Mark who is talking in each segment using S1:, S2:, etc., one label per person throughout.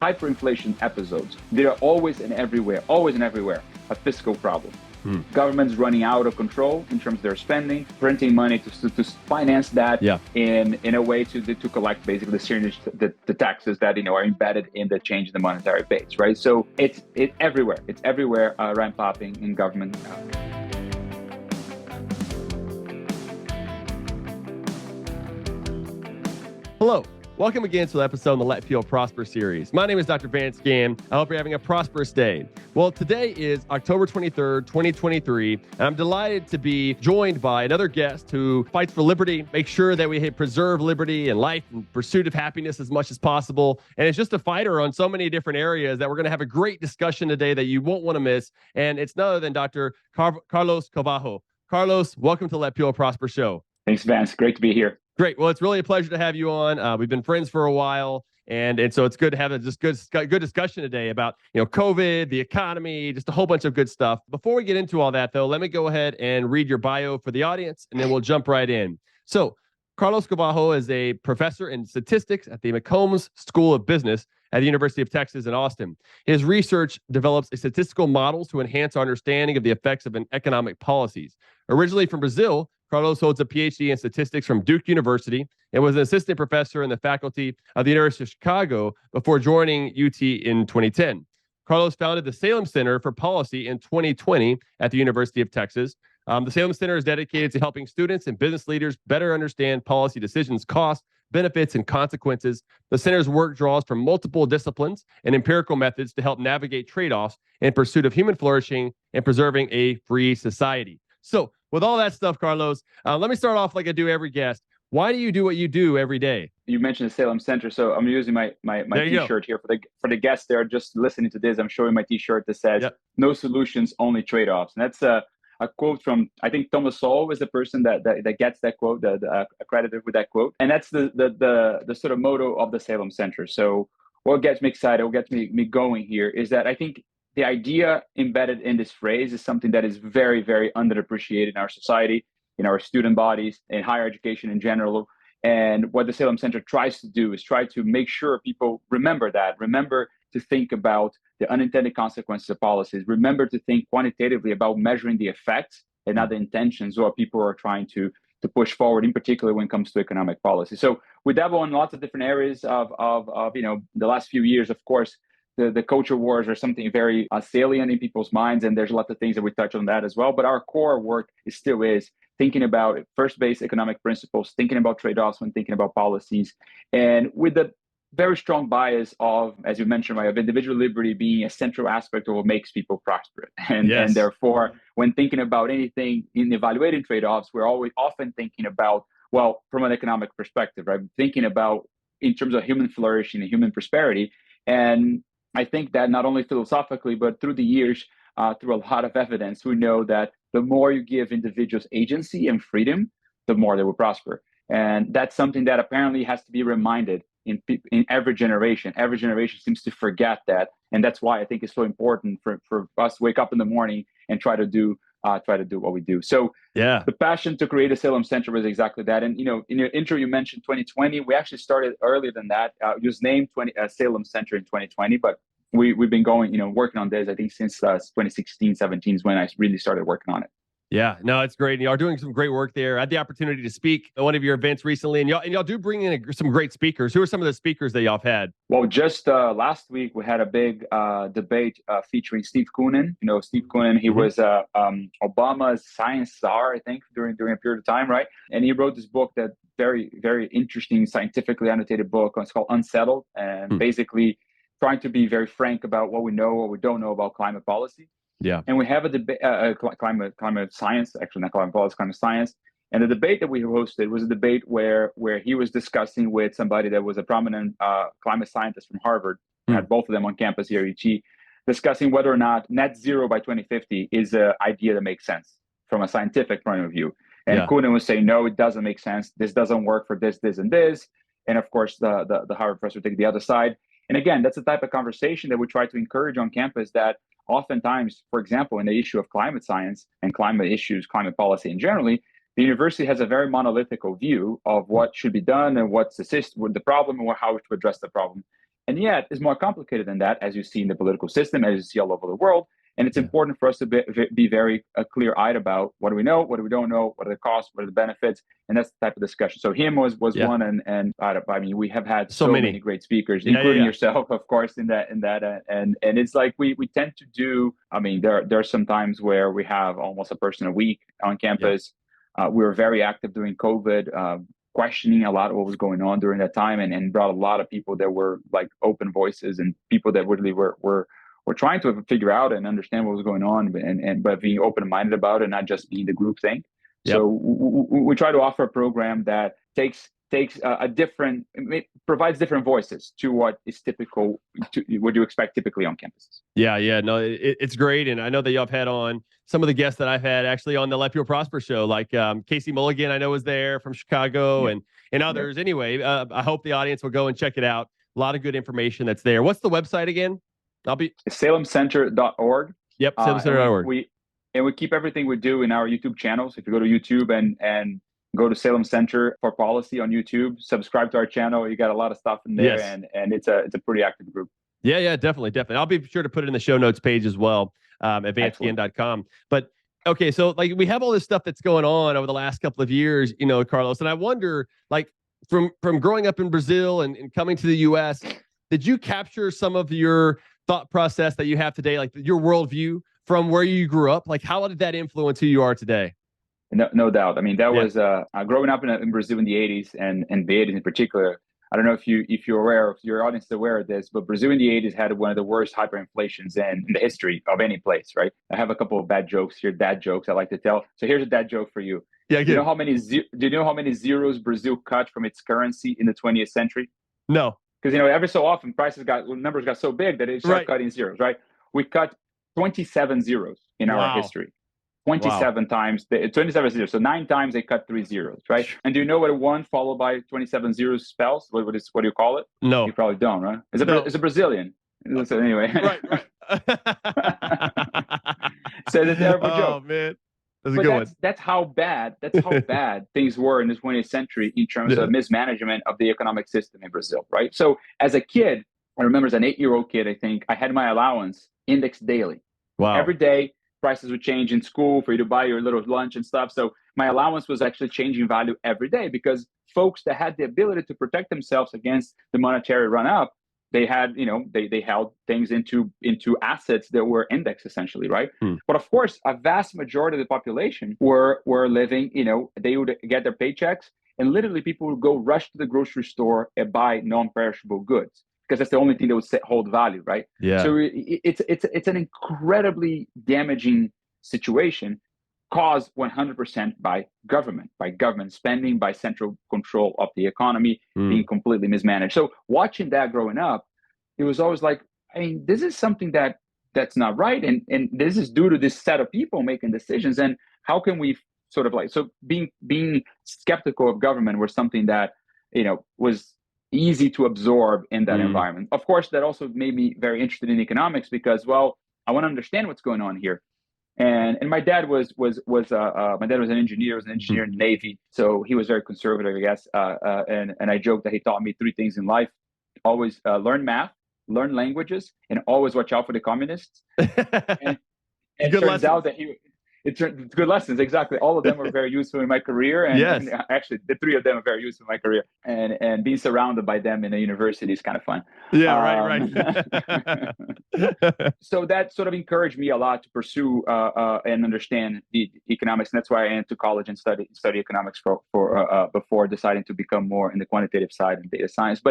S1: hyperinflation episodes. They're always and everywhere, a fiscal problem. Governments running out of control in terms of their spending, printing money to finance that in a way to collect basically the taxes that are embedded in the change in the monetary base, right? So it's everywhere. It's everywhere, ramp popping in government.
S2: Hello. Welcome again to the episode in the Let People Prosper series. My name is Dr. Vance, Ginn. I hope you're having a prosperous day. Well, today is October 23rd, 2023, and I'm delighted to be joined by another guest who fights for liberty, makes sure that we preserve liberty and life and pursuit of happiness as much as possible. And it's just a fighter on so many different areas that we're going to have a great discussion today that you won't want to miss. And it's none other than Dr. Carlos Carvalho. Carlos, welcome to the Let People Prosper show.
S1: Thanks, Vance. Great to be here.
S2: Great. Well, it's really a pleasure to have you on. We've been friends for a while, and so it's good to have a good discussion today about COVID, the economy, just a whole bunch of good stuff. Before we get into all that, though, let me go ahead and read your bio for the audience, and then we'll jump right in. So, Carlos Carvalho is a professor in statistics at the McCombs School of Business at the University of Texas in Austin. His research develops statistical models to enhance our understanding of the effects of economic policies. Originally from Brazil, Carlos holds a PhD in statistics from Duke University and was an assistant professor in the faculty of the University of Chicago before joining UT in 2010. Carlos founded the Salem Center for Policy in 2020 at the University of Texas. The Salem Center is dedicated to helping students and business leaders better understand policy decisions, costs, benefits, and consequences. The center's work draws from multiple disciplines and empirical methods to help navigate trade-offs in pursuit of human flourishing and preserving a free society. So, with all that stuff, Carlos, let me start off like I do every guest. Why do you do what you do every day?
S1: You mentioned the Salem Center, so I'm using my T-shirt here for the guests there. Just listening to this, I'm showing my T-shirt that says "No solutions, only trade-offs," and that's a quote from, I think, Thomas Sowell is the person that gets that quote, accredited with that quote, and that's the sort of motto of the Salem Center. So what gets me excited, what gets me going here is that I think the idea embedded in this phrase is something that is very, very underappreciated in our society, in our student bodies, in higher education in general. And what the Salem Center tries to do is try to make sure people remember to think about the unintended consequences of policies, remember to think quantitatively about measuring the effects and not the intentions of what people are trying to push forward, in particular when it comes to economic policy. So we dabble in lots of different areas of the last few years, of course. The culture wars are something very salient in people's minds, and there's a lot of things that we touch on that as well. But our core work still is thinking about first-base economic principles, thinking about trade-offs when thinking about policies, and with the very strong bias of, as you mentioned, of individual liberty being a central aspect of what makes people prosperous. And therefore, when thinking about anything in evaluating trade-offs, we're always often thinking about, well, from an economic perspective, right? Thinking about in terms of human flourishing and human prosperity. And I think that not only philosophically, but through the years, through a lot of evidence, we know that the more you give individuals agency and freedom, the more they will prosper. And that's something that apparently has to be reminded in every generation. Every generation seems to forget that. And that's why I think it's so important for us to wake up in the morning and try to do what we do. So the passion to create a Salem Center was exactly that. And, in your intro, you mentioned 2020. We actually started earlier than that. It was named Salem Center in 2020, but we've been working on this, I think, since 2016, 17 is when I really started working on it.
S2: Yeah, no, it's great. Y'all are doing some great work there. I had the opportunity to speak at one of your events recently, and y'all do bring in some great speakers. Who are some of the speakers that y'all have had?
S1: Well, just last week we had a big debate featuring Steve Koonin. Steve Koonin, he was Obama's science czar, I think, during a period of time, right? And he wrote this book, that very, very interesting, scientifically annotated book. It's called Unsettled, and basically trying to be very frank about what we know, what we don't know about climate policy.
S2: Yeah.
S1: And we have a debate, climate science, actually not climate policy, climate science. And the debate that we hosted was a debate where he was discussing with somebody that was a prominent climate scientist from Harvard. We had both of them on campus here at UT, discussing whether or not net zero by 2050 is an idea that makes sense from a scientific point of view. And Koonin was saying, no, it doesn't make sense. This doesn't work for this, this, and this. And of course, the Harvard professor would take the other side. And again, that's the type of conversation that we try to encourage on campus, that oftentimes, for example, in the issue of climate science and climate issues, climate policy in generally, the university has a very monolithic view of what should be done and what's the problem and how to address the problem. And yet it's more complicated than that, as you see in the political system, as you see all over the world. And it's important for us to be very clear-eyed about what do we know, what do we don't know, what are the costs, what are the benefits, and that's the type of discussion. So him was one, and I mean, we have had so many great speakers, including yourself, of course, in that, and it's like we tend to do. I mean, there are some times where we have almost a person a week on campus. We were very active during COVID. Questioning a lot of what was going on during that time, and brought a lot of people that were like open voices and people that really were trying to figure out and understand what was going on, but being open-minded about it, not just being the group thing. So we try to offer a program that takes provides different voices to what is typical, to what you expect typically on campuses.
S2: No, it's great. And I know that y'all have had on some of the guests that I've had actually on the Let People Prosper show, like Casey Mulligan, I know was there from Chicago, and others. Anyway, I hope the audience will go and check it out. A lot of good information that's there. What's the website again?
S1: salemcenter.org.
S2: Yep, salemcenter.org.
S1: We keep everything we do in our YouTube channels. If you go to YouTube and go to Salem Center for Policy on YouTube, subscribe to our channel. You got a lot of stuff in there, and it's a pretty active group.
S2: Yeah, definitely. I'll be sure to put it in the show notes page as well, at vanceginn.com. But okay, so like we have all this stuff that's going on over the last couple of years, Carlos, and I wonder, like from growing up in Brazil and coming to the US, did you capture some of your thought process that you have today, like your worldview from where you grew up? Like, how did that influence who you are today?
S1: No doubt. I mean, that was growing up in Brazil in the 80s and the 80s in particular. I don't know if you're aware, if your audience is aware of this, but Brazil in the 80s had one of the worst hyperinflations in the history of any place, right? I have a couple of bad jokes here, dad jokes I like to tell. So here's a dad joke for you. Do you know how many zeros Brazil cut from its currency in the 20th century?
S2: No.
S1: Because every so often numbers got so big that it started cutting zeros, right? We cut 27 zeros in our history. 27 times, 27 zeros. So 9 times they cut 3 zeros, right? And do you know what a 1 followed by 27 zeros spells? What do you call it?
S2: No.
S1: You probably don't, right? It's a Brazilian. So anyway.
S2: Right.
S1: So it's a terrible joke.
S2: Oh, man. That's a good one.
S1: That's how bad things were in the 20th century in terms of mismanagement of the economic system in Brazil, right? So as a kid, I remember as an 8-year-old kid, I think, I had my allowance indexed daily.
S2: Wow.
S1: Every day, prices would change in school for you to buy your little lunch and stuff. So my allowance was actually changing value every day because folks that had the ability to protect themselves against the monetary run-up, they had, they held things into assets that were indexed essentially, right? But of course, a vast majority of the population were living, they would get their paychecks, and literally people would go rush to the grocery store and buy non-perishable goods because that's the only thing that would hold value, right?
S2: Yeah.
S1: So it's an incredibly damaging situation caused 100% by government spending, by central control of the economy being completely mismanaged. So watching that growing up, it was always like, I mean, this is something that's not right. And this is due to this set of people making decisions. And how can we sort of so being skeptical of government was something that, was easy to absorb in that environment. Of course, that also made me very interested in economics because, well, I want to understand what's going on here. And my dad was an engineer, in the Navy, so he was very conservative, I guess. And I joke that he taught me 3 things in life: always learn math, learn languages, and always watch out for the communists. And it turns out that it's good lessons, exactly. All of them were very useful in my career, and actually, the 3 of them are very useful in my career. And being surrounded by them in a university is kind of fun.
S2: Yeah, right.
S1: So that sort of encouraged me a lot to pursue and understand the economics, and that's why I went to college and study economics for before deciding to become more in the quantitative side and data science.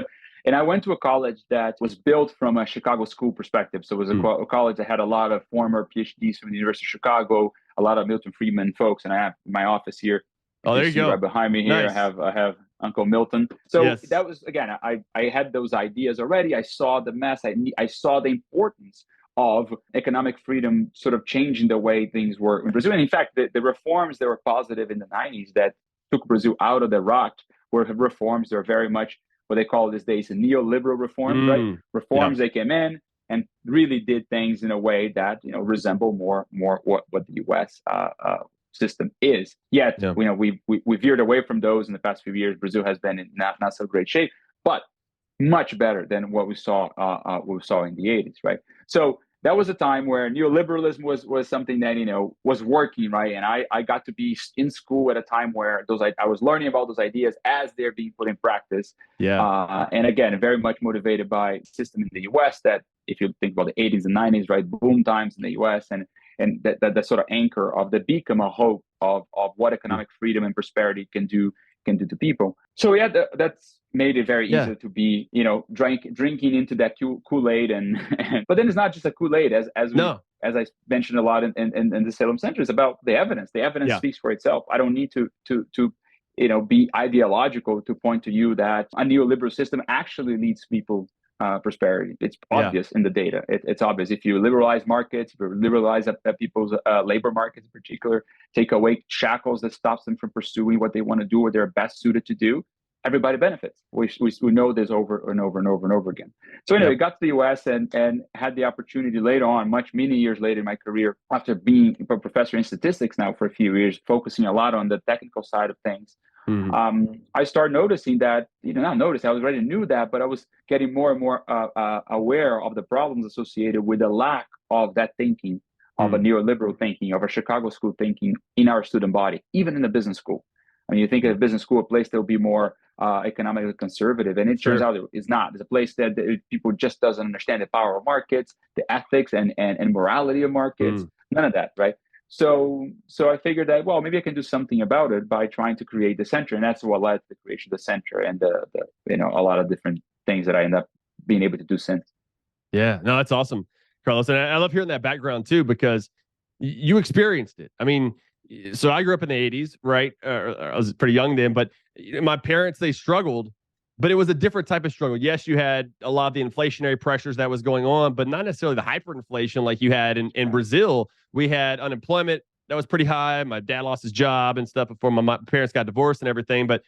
S1: And I went to a college that was built from a Chicago school perspective. So it was a college that had a lot of former PhDs from the University of Chicago, a lot of Milton Friedman folks, and I have my office here.
S2: Oh, there you go.
S1: Right behind me here, nice. I have Uncle Milton. So that was, again, I had those ideas already. I saw the mess. I saw the importance of economic freedom sort of changing the way things were in Brazil. And in fact, the reforms that were positive in the 90s that took Brazil out of the rut were reforms that are very much what they call these days neoliberal reforms, right? Reforms they came in and really did things in a way that resemble more what the U.S. System is. Yet, we veered away from those in the past few years. Brazil has been in not so great shape. But much better than what we saw in the 80s, right? So that was a time where neoliberalism was something that was working, right? And I got to be in school at a time where I was learning about those ideas as they're being put in practice. And again, very much motivated by system in the U.S. that, if you think about the 80s and 90s, right, boom times in the U.S. and that sort of anchor of the beacon of hope of what economic freedom and prosperity can do to people. So yeah, that's made it very easy to be, drinking into that Kool-Aid, but then it's not just a Kool-Aid, as I mentioned a lot in the Salem Center. It's about the evidence. The evidence speaks for itself. I don't need to be ideological to point to you that a neoliberal system actually leads people prosperity. It's obvious in the data. It's obvious. If you liberalize markets, if you liberalize people's labor markets in particular, take away shackles that stops them from pursuing what they want to do or they're best suited to do, everybody benefits. We know this over and over and over and over again. So anyway, got to the US and had the opportunity later on, many years later in my career, after being a professor in statistics now for a few years, focusing a lot on the technical side of things. I started noticing that, I already knew that, but I was getting more and more aware of the problems associated with the lack of that thinking, of a neoliberal thinking, of a Chicago school thinking in our student body, even in the business school. I mean, you think of a business school, a place that will be more economically conservative, and it turns out it's not. It's a place that people just doesn't understand the power of markets, the ethics and morality of markets, none of that, right? So I figured that, well, maybe I can do something about it by trying to create the center, and that's what led to the creation of the center and a lot of different things that I end up being able to do since.
S2: Yeah, no, that's awesome, Carlos, and I love hearing that background too, because you experienced it. I mean, so I grew up in the 80s, right? I was pretty young then, but my parents, they struggled, but it was a different type of struggle. Yes, you had a lot of the inflationary pressures that was going on, but not necessarily the hyperinflation like you had in Brazil. We had unemployment that was pretty high. My dad lost his job and stuff before my parents got divorced and everything. But,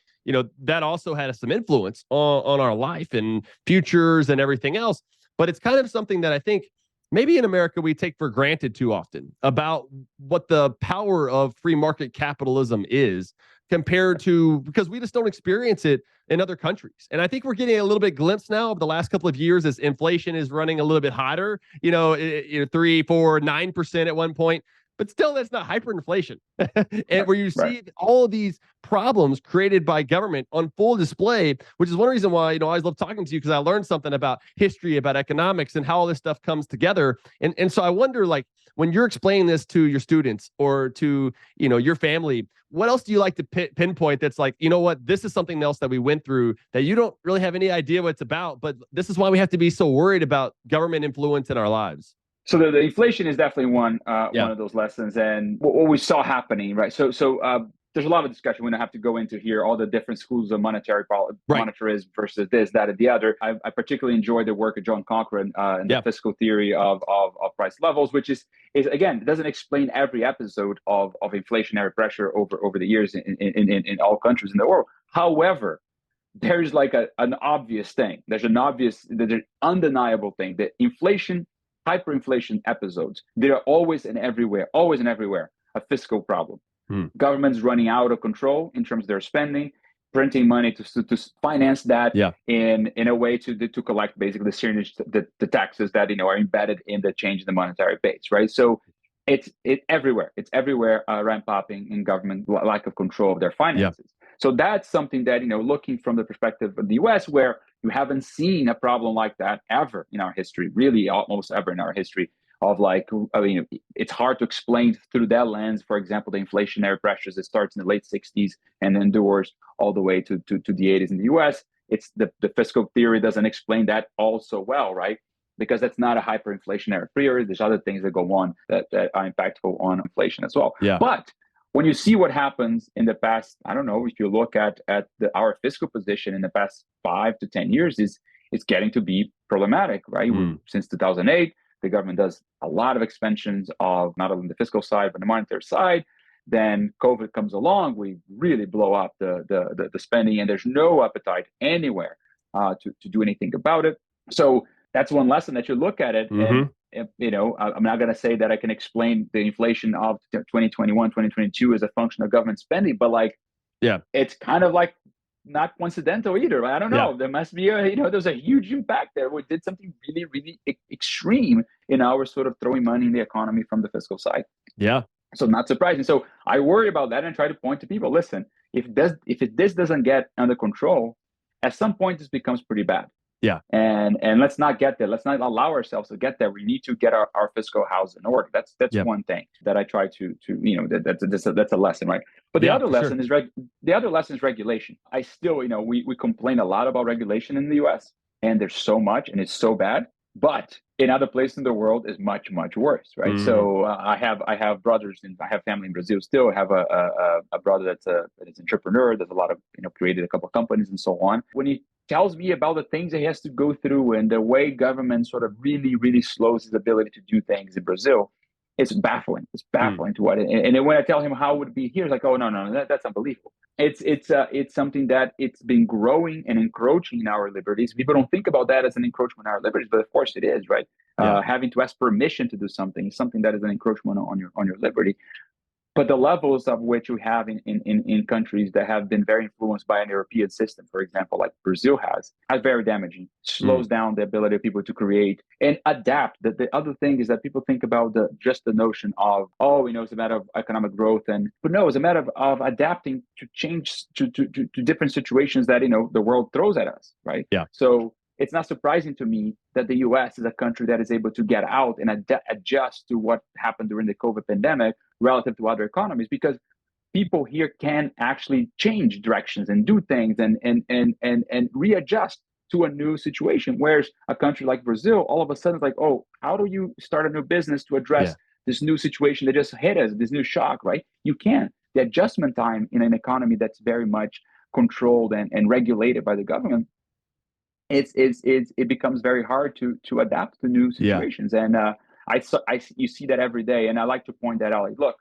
S2: that also had some influence on our life and futures and everything else. But it's kind of something that I think maybe in America we take for granted too often about what the power of free market capitalism is compared to, because we just don't experience it in other countries. And I think we're getting a little bit glimpse now of the last couple of years as inflation is running a little bit hotter, 3, 4, 9% at one point. But still, that's not hyperinflation. And where you see all of these problems created by government on full display, which is one reason why, I always love talking to you, because I learned something about history, about economics, and how all this stuff comes together. And so I wonder, like, when you're explaining this to your students or to, your family, what else do you like to pinpoint that's like, what, this is something else that we went through that you don't really have any idea what it's about, but this is why we have to be so worried about government influence in our lives?
S1: So the inflation is definitely one of those lessons, and what we saw happening, right? So there's a lot of discussion. We don't have to go into here all the different schools of monetarism versus this, that, and the other. I particularly enjoy the work of John Cochran in the fiscal theory of price levels, which is again, it doesn't explain every episode of inflationary pressure over the years in all countries in the world. However, there's like an obvious thing. There's an undeniable thing that hyperinflation episodes, they're always and everywhere, a fiscal problem. Governments running out of control in terms of their spending, printing money to finance that in a way to collect basically the taxes that are embedded in the change in the monetary base, right? So it's everywhere. It's everywhere, ramp-upping in government lack of control of their finances. So that's something that, looking from the perspective of the US, where you haven't seen a problem like that ever in our history, really almost ever in our history, of like, it's hard to explain through that lens. For example, the inflationary pressures that starts in the late 60s and endures all the way to the 80s in the US. It's the fiscal theory doesn't explain that all so well, right? Because that's not a hyperinflationary period. There's other things that go on that are impactful on inflation as well. But when you see what happens in the past, I don't know, if you look at our fiscal position in the past 5 to 10 years, it's getting to be problematic, right? Since 2008, the government does a lot of expansions of not only the fiscal side, but the monetary side. Then COVID comes along, we really blow up the spending, and there's no appetite anywhere to do anything about it. So that's one lesson that you look at it. And I'm not going to say that I can explain the inflation of 2021, 2022 as a function of government spending, but it's kind of like not coincidental either. Right? I don't know. There must be there's a huge impact there. We did something really, really extreme in our sort of throwing money in the economy from the fiscal side.
S2: Yeah.
S1: So not surprising. So I worry about that and try to point to people, listen, if this doesn't get under control, at some point this becomes pretty bad.
S2: Yeah.
S1: And let's not get there. Let's not allow ourselves to get there. We need to get our fiscal house in order. That's one thing that I try to that's a lesson, right? But the other lesson is regulation. I still, we complain a lot about regulation in the US, and there's so much and it's so bad. But in other places in the world is much, much worse, right? So I have brothers and I have family in Brazil still. I have a brother that's an entrepreneur. There's a lot of, created a couple of companies and so on. When he tells me about the things he has to go through and the way government sort of really, really slows his ability to do things in Brazil, it's baffling. It's baffling to what. And then when I tell him how it would be here, he's like, "Oh no, that's unbelievable." It's something that it's been growing and encroaching in our liberties. People don't think about that as an encroachment in our liberties, but of course it is, right? Having to ask permission to do something is something that is an encroachment on your liberty. But the levels of which we have in countries that have been very influenced by an European system, for example, like Brazil has, are very damaging. Slows down the ability of people to create and adapt. The other thing is that people think about just the notion of, it's a matter of economic growth, but no, it's a matter of adapting to change to different situations that the world throws at us, right?
S2: Yeah.
S1: So it's not surprising to me that the US is a country that is able to get out and adjust to what happened during the COVID pandemic relative to other economies, because people here can actually change directions and do things and readjust to a new situation. Whereas a country like Brazil, all of a sudden, it's like, oh, how do you start a new business to address this new situation that just hit us, this new shock, right? You can't. The adjustment time in an economy that's very much controlled and regulated by the government, it becomes very hard to adapt to new situations. And you see that every day, and I like to point that out. Like, look,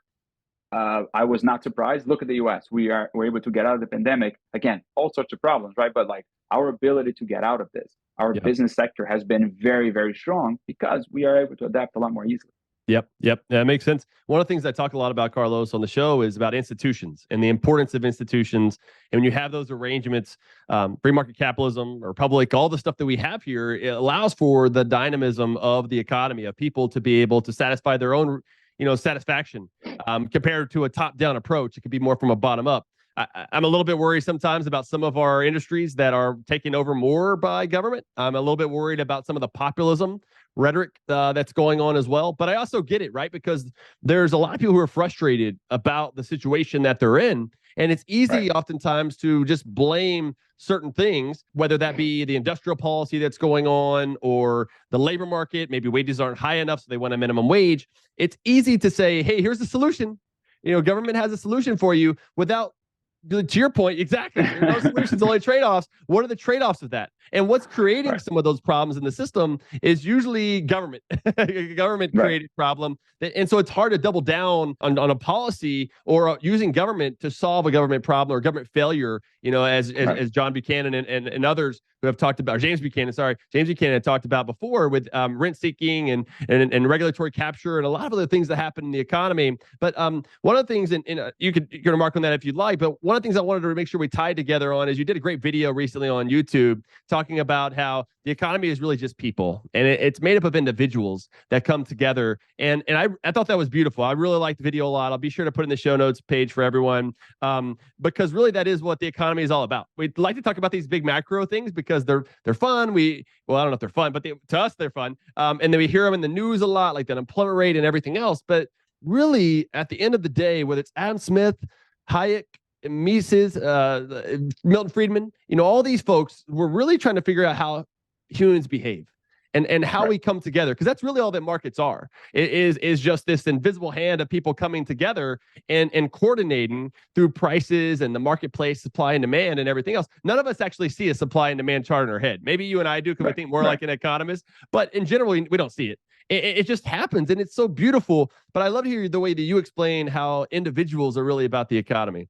S1: I was not surprised. Look at the U.S. We're able to get out of the pandemic. Again, all sorts of problems, right? But like our ability to get out of this, our business sector has been very, very strong because we are able to adapt a lot more easily.
S2: Yep. That makes sense. One of the things I talk a lot about, Carlos, on the show is about institutions and the importance of institutions. And when you have those arrangements, free market capitalism, republic, all the stuff that we have here, it allows for the dynamism of the economy, of people to be able to satisfy their own, satisfaction. Compared to a top-down approach, it could be more from a bottom-up. I'm a little bit worried sometimes about some of our industries that are taken over more by government. I'm a little bit worried about some of the populism rhetoric that's going on as well. But I also get it, right? Because there's a lot of people who are frustrated about the situation that they're in. And it's easy oftentimes to just blame certain things, whether that be the industrial policy that's going on or the labor market. Maybe wages aren't high enough, so they want a minimum wage. It's easy to say, hey, here's the solution. Government has a solution for you without, to your point, exactly. There's no solutions, only trade-offs. What are the trade-offs of that? And what's creating some of those problems in the system is usually government, created problem. And so it's hard to double down on a policy or using government to solve a government problem or government failure, as John Buchanan and others who have talked about, James Buchanan had talked about before with rent seeking and regulatory capture and a lot of other things that happen in the economy. But one of the things, and you could remark on that if you'd like, but one of the things I wanted to make sure we tied together on is you did a great video recently on YouTube talking about how the economy is really just people, and it's made up of individuals that come together. And I thought that was beautiful. I really liked the video a lot. I'll be sure to put in the show notes page for everyone, because really that is what the economy is all about. We'd like to talk about these big macro things because they're fun. I don't know if they're fun, but to us they're fun. And then we hear them in the news a lot, like the unemployment rate and everything else. But really, at the end of the day, whether it's Adam Smith, Hayek, Mises, Milton Friedman, all these folks, we're really trying to figure out how humans behave and how we come together, because that's really all that markets are. It is just this invisible hand of people coming together and coordinating through prices and the marketplace, supply and demand and everything else. None of us actually see a supply and demand chart in our head. Maybe you and I do, because we think more like an economist, but in general, we don't see it. It just happens, and it's so beautiful. But I love to hear the way that you explain how individuals are really about the economy.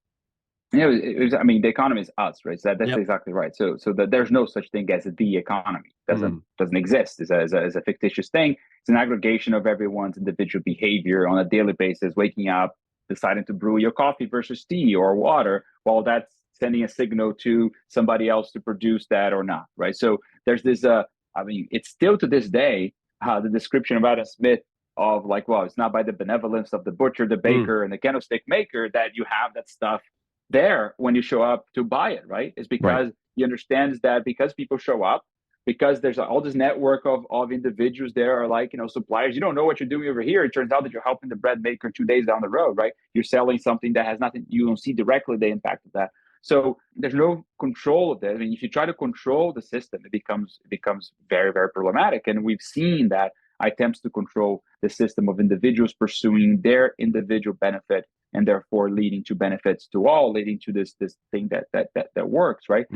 S1: The economy is us, right? So that's exactly right. So that there's no such thing as the economy. Doesn't exist. It's a fictitious thing. It's an aggregation of everyone's individual behavior on a daily basis, waking up, deciding to brew your coffee versus tea or water. Well, that's sending a signal to somebody else to produce that or not, right? So there's this, I mean, it's still to this day, the description of Adam Smith of like, well, it's not by the benevolence of the butcher, the baker, and the candlestick maker that you have that stuff there when you show up to buy it, right? It's because he understands that because people show up, because there's all this network of individuals there are like, suppliers. You don't know what you're doing over here. It turns out that you're helping the bread maker 2 days down the road, right? You're selling something that has nothing, you don't see directly the impact of that. So there's no control of that. I mean, if you try to control the system, it becomes very, very problematic. And we've seen that attempts to control the system of individuals pursuing their individual benefit and therefore leading to benefits to all, leading to this thing that works, right?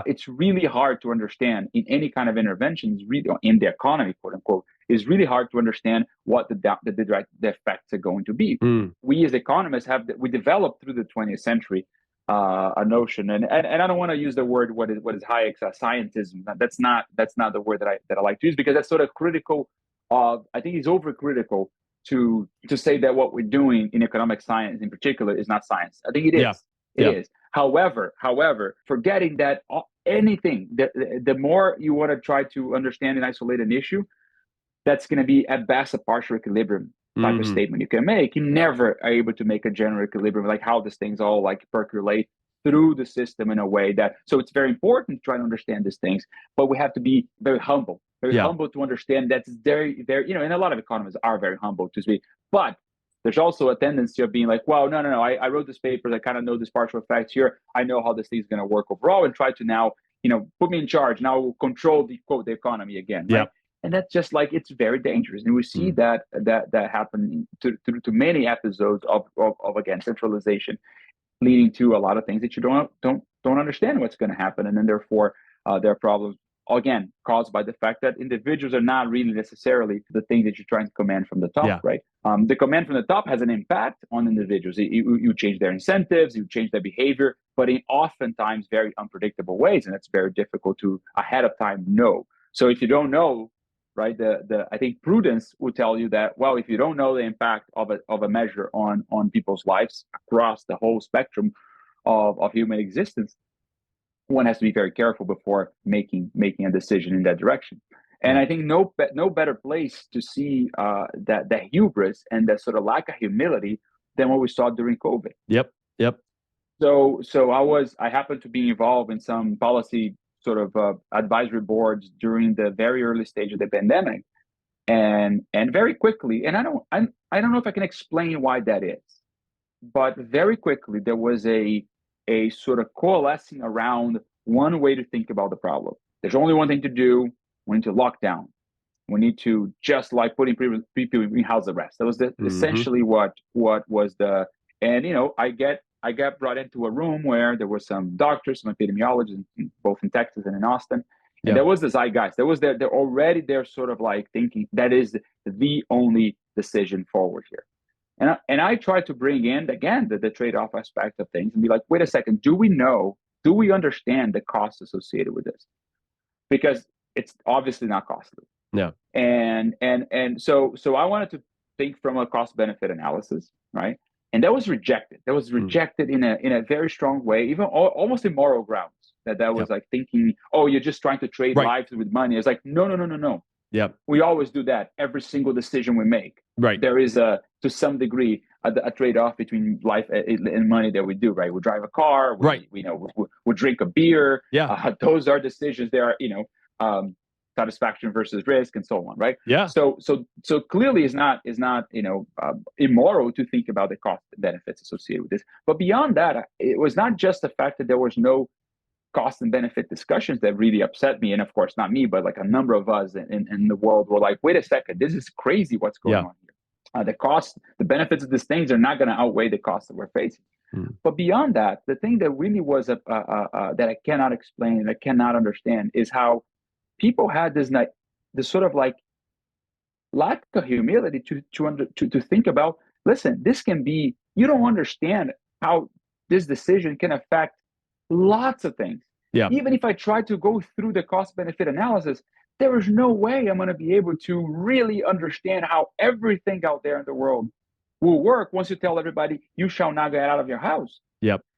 S1: It's really hard to understand in any kind of intervention, really in the economy, quote unquote, is really hard to understand what the effects are going to be. We as economists we developed through the 20th century a notion, and I don't want to use the word what is Hayek's scientism. That's not the word that I like to use, because that's sort of critical of, I think he's overcritical to say that what we're doing in economic science in particular is not science. I think it is. It is. However, forgetting that anything, the more you want to try to understand and isolate an issue, that's going to be at best a partial equilibrium type of statement you can make. You never are able to make a general equilibrium, like how these things all like percolate through the system in a way that, so it's very important to try to understand these things, but we have to be very humble to understand that's very, very, and a lot of economists are very humble to speak, but there's also a tendency of being like, well, no, I wrote this paper, I kind of know this partial effects here, I know how this thing's going to work overall, and try to now, put me in charge, now control the quote the economy again, right? And that's just like, it's very dangerous, and we see that happen to many episodes of again centralization, leading to a lot of things that you don't understand what's going to happen, and then therefore there are problems again caused by the fact that individuals are not really necessarily the thing that you're trying to command from the top, right? The command from the top has an impact on individuals. You change their incentives, you change their behavior, but in oftentimes very unpredictable ways, and it's very difficult to ahead of time know. So if you don't know, right, I think prudence will tell you that, well, if you don't know the impact of a measure on people's lives across the whole spectrum of human existence, one has to be very careful before making a decision in that direction. And I think no better place to see that hubris and that sort of lack of humility than what we saw during COVID.
S2: Yep.
S1: So I happened to be involved in some policy sort of advisory boards during the very early stage of the pandemic, and very quickly, and I don't know if I can explain why that is, but very quickly there was a sort of coalescing around one way to think about the problem. There's only one thing to do. We need to lock down. We need to just like putting people in house arrest. That was essentially what was the, and I got brought into a room where there were some doctors, some epidemiologists, both in Texas and in Austin. And there was the zeitgeist. There was they're already there sort of like thinking that is the only decision forward here. And I try to bring in, again, the trade-off aspect of things and be like, wait a second, do we understand the costs associated with this? Because it's obviously not costly.
S2: No.
S1: And so I wanted to think from a cost-benefit analysis, right? And that was rejected. That was rejected in a very strong way, even almost immoral grounds. That was like thinking, oh, you're just trying to trade lives with money. It's like, no.
S2: Yep.
S1: We always do that. Every single decision we make, there is to some degree a trade-off between life and money that we do. Right? We drive a car. We drink a beer. Those are decisions. There are satisfaction versus risk and so on. Right?
S2: Yeah.
S1: So clearly, it's not immoral to think about the cost and benefits associated with this. But beyond that, it was not just the fact that there was no cost and benefit discussions that really upset me, and of course not me, but like a number of us in the world were like, wait a second, this is crazy what's going on here. The benefits of these things are not going to outweigh the costs that we're facing. But beyond that, the thing that really was that I cannot explain and I cannot understand is how people had this sort of like lack of humility to think about, listen, this can be, you don't understand how this decision can affect lots of things. Even if I try to go through the cost benefit analysis, there is no way I'm going to be able to really understand how everything out there in the world will work once you tell everybody you shall not get out of your house.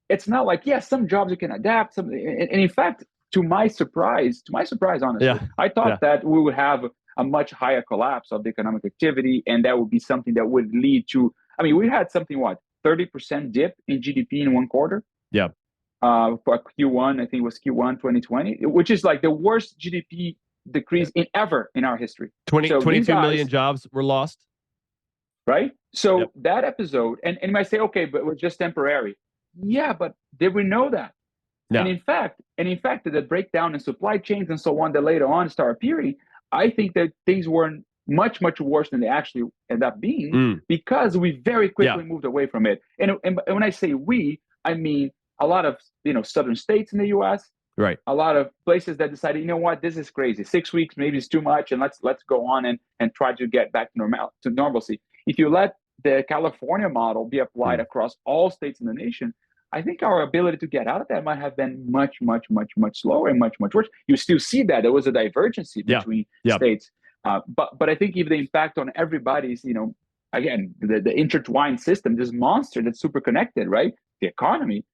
S1: it's not like, yes, some jobs you can adapt. Some, and in fact, to my surprise, honestly, I thought that we would have a much higher collapse of the economic activity, and that would be something that would lead to. I mean, we had something 30% dip in GDP in one quarter.
S2: Yeah.
S1: For Q1, I think it was Q1 2020, which is like the worst GDP decrease in ever in our history.
S2: 22 million jobs were lost.
S1: Right. So that episode, and you might say, okay, but we're just temporary. Yeah, but did we know that? No. And in fact, the breakdown in supply chains and so on that later on start appearing, I think that things were much, much worse than they actually end up being because we very quickly moved away from it. And when I say we, I mean a lot of southern states in the U.S.
S2: Right.
S1: A lot of places that decided, you know what, this is crazy. 6 weeks maybe is too much, and let's go on and try to get back to normalcy. If you let the California model be applied across all states in the nation, I think our ability to get out of that might have been much, much, much, much slower and much, much worse. You still see that there was a divergence between states, but I think if the impact on everybody's, again, the intertwined system, this monster that's super connected, right? The economy.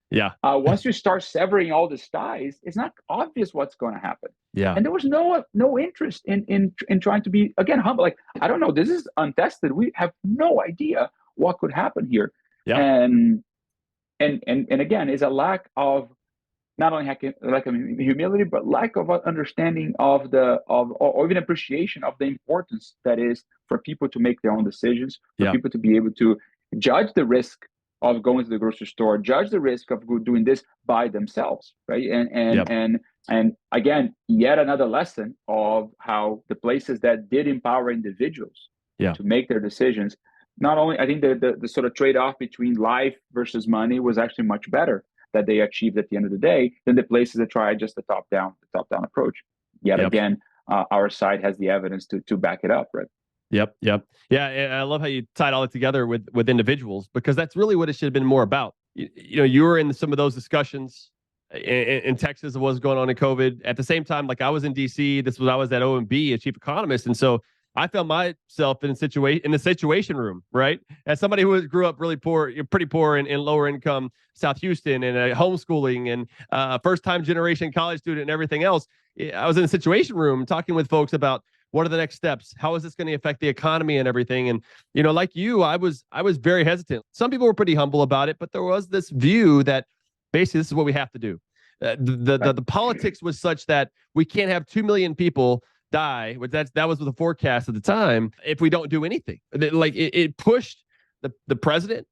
S1: Once you start severing all these ties, it's not obvious what's going to happen. And there was no interest in trying to be, again, humble. Like, I don't know, this is untested. We have no idea what could happen here. And again, is a lack of not only lack of humility, but lack of understanding of or even appreciation of the importance that is for people to make their own decisions, for people to be able to judge the risk of going to the grocery store, judge the risk of doing this by themselves, right? And again, yet another lesson of how the places that did empower individuals to make their decisions, not only, I think the sort of trade-off between life versus money was actually much better that they achieved at the end of the day than the places that tried just the top-down approach. Yet again, our side has the evidence to back it up, right?
S2: Yep. Yeah, and I love how you tied all it together with individuals, because that's really what it should have been more about. You were in some of those discussions in Texas of what's going on in COVID. At the same time, like I was in DC, I was at OMB, a chief economist, and so I found myself in the situation room, right? As somebody who grew up really poor, pretty poor in lower income South Houston, and homeschooling, and first-time generation college student and everything else, I was in a situation room talking with folks about what are the next steps? How is this going to affect the economy and everything? And, like you, I was very hesitant. Some people were pretty humble about it, but there was this view that basically this is what we have to do. The politics was such that we can't have 2 million people die, which that was the forecast at the time, if we don't do anything. Like it pushed the president,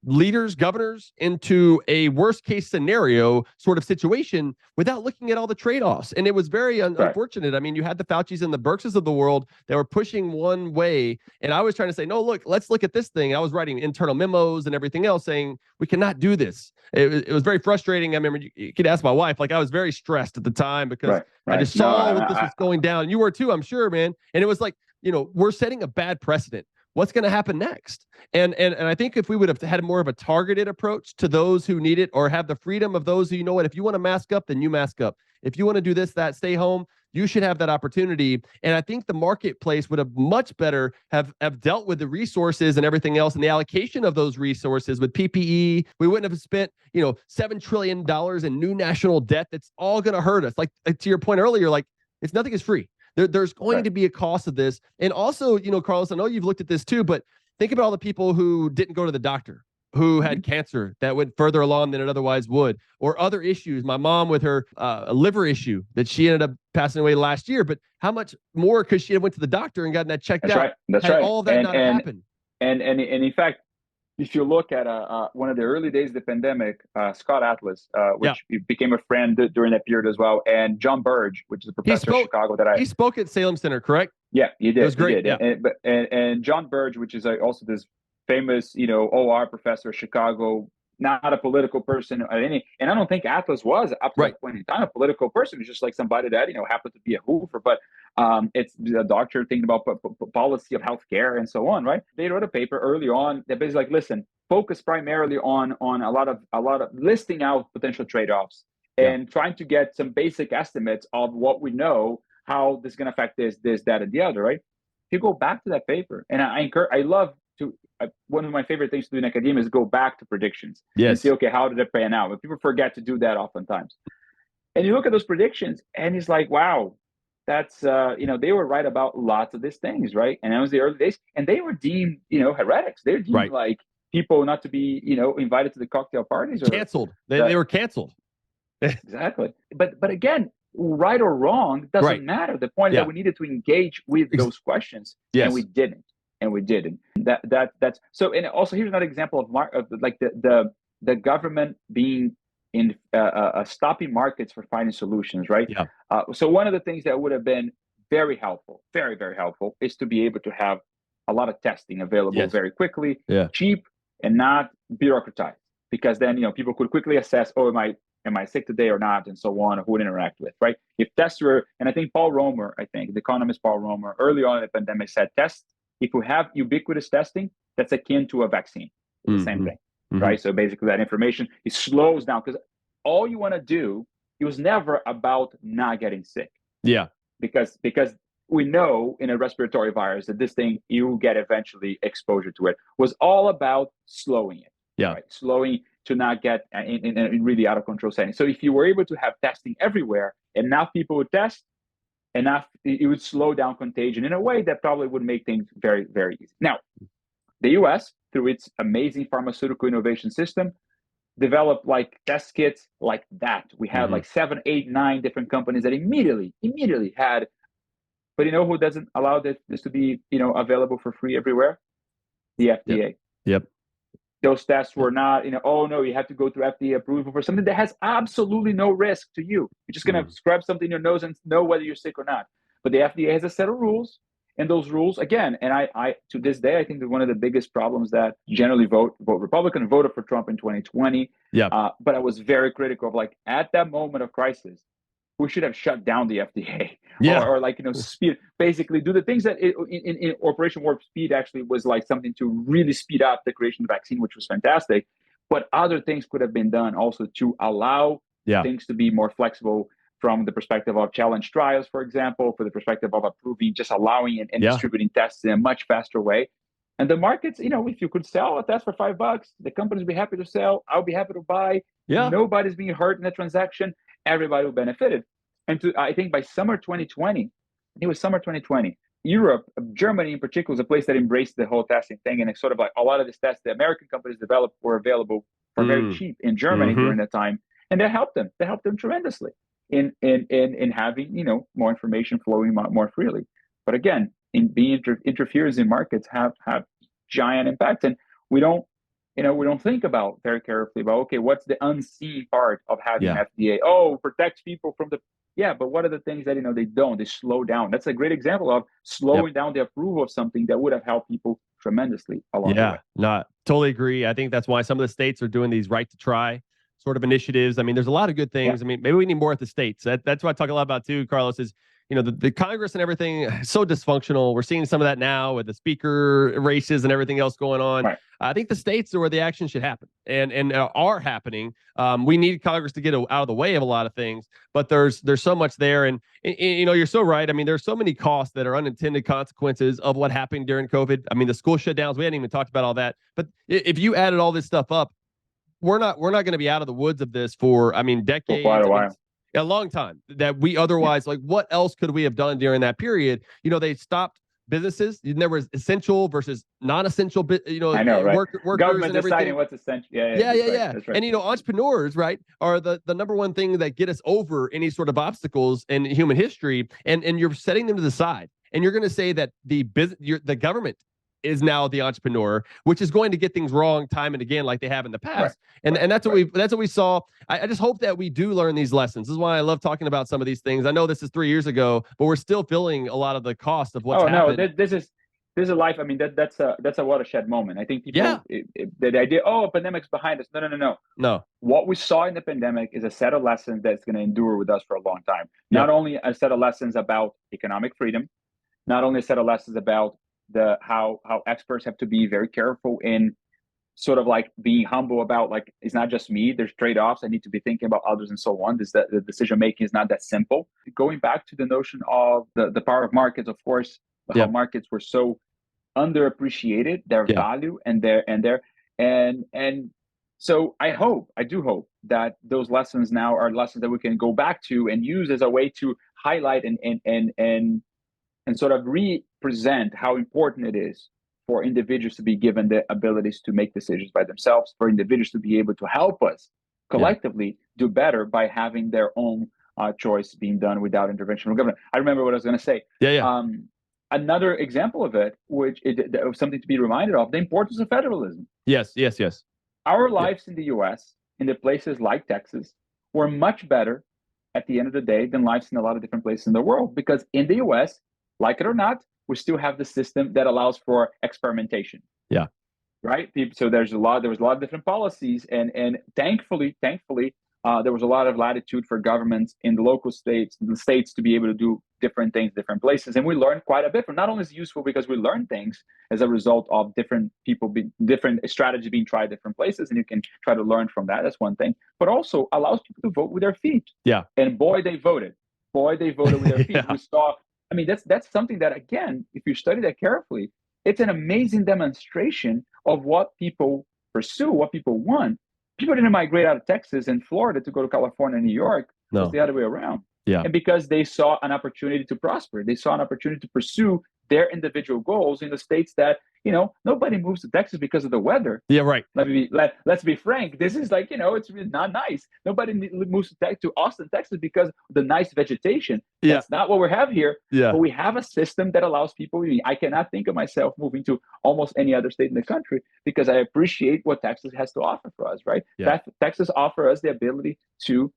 S2: leaders, governors into a worst case scenario sort of situation without looking at all the trade-offs. And it was very unfortunate. I mean, you had the Faucis and the Birxes of the world that were pushing one way. And I was trying to say, no, look, let's look at this thing. I was writing internal memos and everything else saying, we cannot do this. It was very frustrating. I remember you could ask my wife, like I was very stressed at the time because I just saw that this was going down. You were too, I'm sure, man. And it was like, we're setting a bad precedent. What's going to happen next? And I think if we would have had more of a targeted approach to those who need it, or have the freedom of those who, if you want to mask up, then you mask up. If you want to do this, that, stay home, you should have that opportunity. And I think the marketplace would have much better have dealt with the resources and everything else, and the allocation of those resources with PPE. We wouldn't have spent, $7 trillion in new national debt. That's all going to hurt us. Like to your point earlier, like nothing is free. There's going to be a cost of this. And also, Carlos, I know you've looked at this too, but think about all the people who didn't go to the doctor, who had cancer that went further along than it otherwise would, or other issues. My mom with her a liver issue that she ended up passing away last year, but how much more because she went to the doctor and gotten that checked out?
S1: That's right.
S2: All that not happened.
S1: And in fact, if you look at one of the early days of the pandemic, Scott Atlas, which became a friend during that period as well, and John Burge, which is a professor in Chicago
S2: he spoke at Salem Center, correct?
S1: Yeah, he did.
S2: It was great.
S1: And John Burge, which is also this famous, OR professor of Chicago, not a political person, and I don't think Atlas was up to that point in time a political person. He's just like somebody that happened to be a hoofer, but it's a doctor thinking about policy of healthcare and so on, right? They wrote a paper early on that basically like, listen, focus primarily on a lot of listing out potential trade-offs and trying to get some basic estimates of what we know, how this is going to affect this, that, and the other, right? If you go back to that paper, and I love to one of my favorite things to do in academia is go back to predictions and
S2: Yes.
S1: see, okay, how did it pan out? But people forget to do that oftentimes. And you look at those predictions, and it's like, wow, that's they were right about lots of these things, right? And that was the early days, and they were deemed heretics. They were deemed
S2: Right.
S1: like people not to be invited to the cocktail parties or
S2: canceled. They were canceled.
S1: Exactly. But again, right or wrong doesn't matter. The point is that we needed to engage with those questions, and we didn't. That's so. And also, here's another example of like the government being in stopping markets for finding solutions, right?
S2: Yeah.
S1: So one of the things that would have been very helpful, very, very helpful, is to be able to have a lot of testing available very quickly, cheap, and not bureaucratized. Because then people could quickly assess, oh, am I sick today or not, and so on, or who to interact with, right? If tests were, and I think the economist Paul Romer, early on in the pandemic said, if we have ubiquitous testing, that's akin to a vaccine. It's the same thing. Right? So basically that information, it slows down, because all you want to do, it was never about not getting sick.
S2: Yeah.
S1: Because we know in a respiratory virus that this thing, you get eventually exposure to it, was all about slowing it.
S2: Yeah.
S1: Right? Slowing to not get in really out of control settings. So if you were able to have testing everywhere, enough people would test, it would slow down contagion in a way that probably would make things very, very easy. Now, the US, through its amazing pharmaceutical innovation system, developed like test kits like that. We had like 7, 8, 9 different companies that immediately had. But who doesn't allow this to be available for free everywhere? The FDA.
S2: Yep.
S1: Those tests were not, oh no, you have to go through FDA approval for something that has absolutely no risk to you. You're just going to scrub something in your nose and know whether you're sick or not. But the FDA has a set of rules. And those rules, again, and I to this day, I think that one of the biggest problems that generally vote Republican, voted for Trump in 2020.
S2: Yeah.
S1: But I was very critical of, like, at that moment of crisis, we should have shut down the FDA.
S2: Yeah.
S1: Or like, speed, basically do the things that in Operation Warp Speed actually was like something to really speed up the creation of the vaccine, which was fantastic. But other things could have been done also to allow things to be more flexible, from the perspective of challenge trials, for example, for the perspective of approving, just allowing and distributing tests in a much faster way. And the markets, if you could sell a test for $5, the companies would be happy to sell. I'll be happy to buy.
S2: Yeah.
S1: Nobody's being hurt in the transaction. Everybody will benefit. And I think by summer 2020, it was summer 2020, Europe, Germany in particular, was a place that embraced the whole testing thing. And it's sort of like a lot of these tests the American companies developed were available for very cheap in Germany during that time. And that helped them. That helped them tremendously in having, more information flowing more freely. But again, in being interference in markets have giant impact. And we don't think about very carefully about, okay, what's the unseen part of having an FDA? Oh, protects people from but what are the things that, they slow down? That's a great example of slowing down the approval of something that would have helped people tremendously along the way.
S2: No, totally agree. I think that's why some of the states are doing these right to try sort of initiatives. I mean, there's a lot of good things. I mean, maybe we need more at the states. That's what I talk a lot about too, Carlos, is, the Congress and everything is so dysfunctional. We're seeing some of that now with the speaker races and everything else going on.
S1: Right.
S2: I think the states are where the action should happen and are happening. We need Congress to get out of the way of a lot of things, but there's so much there. And you're so right. I mean, there's so many costs that are unintended consequences of what happened during COVID. I mean, the school shutdowns, we hadn't even talked about all that. But if you added all this stuff up, we're not going to be out of the woods of this for, decades.
S1: For quite a while.
S2: A long time that we otherwise like. What else could we have done during that period? They stopped businesses. There was essential versus non-essential.
S1: I know, right?
S2: Workers
S1: Government
S2: and everything.
S1: deciding what's essential. Yeah. That's right.
S2: And entrepreneurs, right, are the number one thing that get us over any sort of obstacles in human history. And you're setting them to the side, and you're going to say that the government is now the entrepreneur, which is going to get things wrong time and again, like they have in the past. And that's what we saw. I just hope that we do learn these lessons. This is why I love talking about some of these things. I know this is 3 years ago, but we're still feling a lot of the cost of what's happened.
S1: No, this is a life. I mean, that's a watershed moment. I think people, the idea, pandemic's behind us. No. What we saw in the pandemic is a set of lessons that's going to endure with us for a long time. Not only a set of lessons about economic freedom, not only a set of lessons about how experts have to be very careful in sort of like being humble about, like, it's not just me, there's trade-offs, I need to be thinking about others and so on. The decision making is not that simple. Going back to the notion of the power of markets, of course, how markets were so underappreciated, their value and so I do hope that those lessons now are lessons that we can go back to and use as a way to highlight and sort of represent how important it is for individuals to be given the abilities to make decisions by themselves, for individuals to be able to help us collectively do better by having their own choice being done without intervention from government. I remember what I was going to say. Another example of it, which of something to be reminded of, the importance of federalism.
S2: Yes.
S1: Our lives in the U.S., in the places like Texas, were much better at the end of the day than lives in a lot of different places in the world. Because in the U.S., like it or not, we still have the system that allows for experimentation.
S2: Yeah.
S1: Right. So there was a lot of different policies, and thankfully, there was a lot of latitude for governments in the local states, in the states, to be able to do different things, different places. And we learned quite a bit from, not only is it useful because we learn things as a result of different strategies being tried different places, and you can try to learn from that. That's one thing, but also allows people to vote with their feet.
S2: Yeah.
S1: And boy, they voted with their feet. We saw, I mean, that's something that, again, if you study that carefully, it's an amazing demonstration of what people pursue, what people want. People didn't migrate out of Texas and Florida to go to California and New York. No. It's the other way around.
S2: Yeah.
S1: And because they saw an opportunity to prosper, they saw an opportunity to pursue their individual goals in the states that, nobody moves to Texas because of the weather.
S2: Yeah, right.
S1: Let's be frank. This is like, it's really not nice. Nobody moves to Austin, Texas because of the nice vegetation.
S2: Yeah.
S1: That's not what we have here.
S2: Yeah.
S1: But we have a system that allows people. I cannot think of myself moving to almost any other state in the country because I appreciate what Texas has to offer for us, right?
S2: Yeah.
S1: Texas offers us the ability to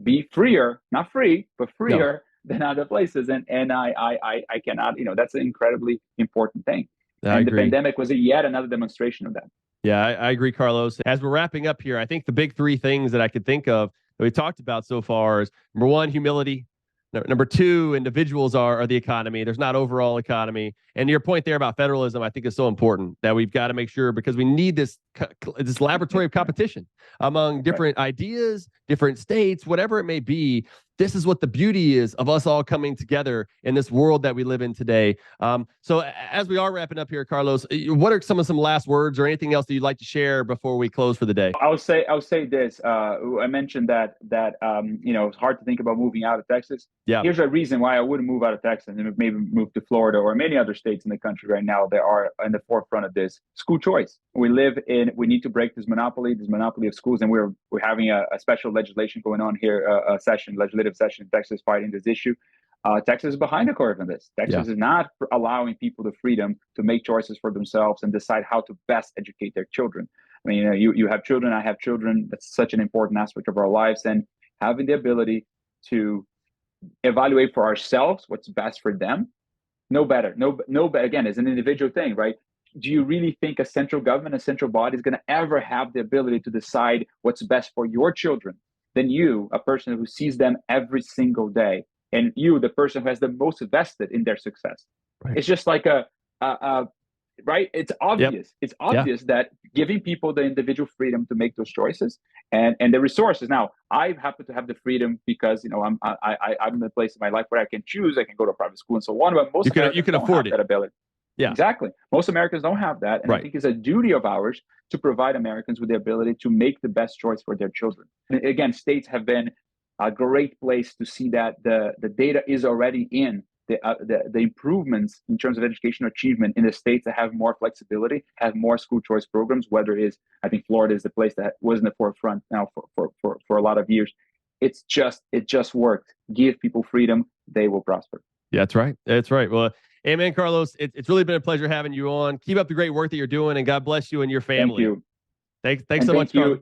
S1: be freer, not free, but freer than other places. And I cannot, that's an incredibly important thing. And the pandemic was yet another demonstration of that.
S2: Yeah, I agree, Carlos. As we're wrapping up here, I think the big three things that I could think of that we talked about so far is, number one, humility. Number two, individuals are the economy. There's not overall economy. And your point there about federalism, I think, is so important that we've got to make sure, because we need this laboratory of competition among different ideas, different states, whatever it may be. This is what the beauty is of us all coming together in this world that we live in today. So as we are wrapping up here, Carlos, what are some last words or anything else that you'd like to share before we close for the day?
S1: I'll say this. I mentioned that it's hard to think about moving out of Texas.
S2: Yeah.
S1: Here's a reason why I wouldn't move out of Texas and maybe move to Florida or many other states in the country right now that are in the forefront of this. School choice. We need to break this monopoly of schools, and we're having a special legislation going on here, legislative session in Texas fighting this issue. Texas is behind the curve in this. Texas is not allowing people the freedom to make choices for themselves and decide how to best educate their children. I mean, you have children, I have children. That's such an important aspect of our lives, and having the ability to evaluate for ourselves what's best for them. No better. Again, it's an individual thing, right? Do you really think a central government, a central body, is going to ever have the ability to decide what's best for your children than you, a person who sees them every single day, and you, the person who has the most vested in their success? Right. It's just like right? It's obvious. Yep. It's obvious that giving people the individual freedom to make those choices and the resources. Now, I happen to have the freedom because I'm in a place in my life where I can choose. I can go to a private school and so on. But most
S2: you can afford
S1: that ability.
S2: Yeah,
S1: exactly. Most Americans don't have that, and I think it's a duty of ours to provide Americans with the ability to make the best choice for their children. And again, states have been a great place to see that the data is already in the improvements in terms of educational achievement in the states that have more flexibility, have more school choice programs. Whether it is, I think Florida is the place that was in the forefront now for a lot of years. It just worked. Give people freedom, they will prosper.
S2: Yeah, that's right. That's right. Well, amen, Carlos. It's really been a pleasure having you on. Keep up the great work that you're doing, and God bless you and your family.
S1: Thank you.
S2: Thanks so much, Carlos.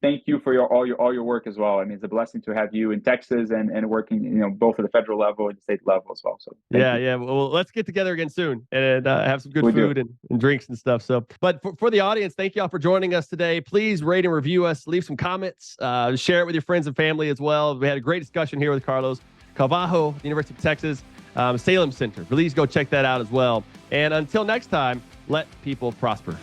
S1: Thank you for all your work as well. I mean, it's a blessing to have you in Texas and working, both at the federal level and the state level as well. So
S2: yeah. Well, let's get together again soon and have some good food and drinks and stuff. So, but for the audience, thank y'all for joining us today. Please rate and review us. Leave some comments. Share it with your friends and family as well. We had a great discussion here with Carlos Carvalho, University of Texas, Salem Center. Please go check that out as well. And until next time, let people prosper.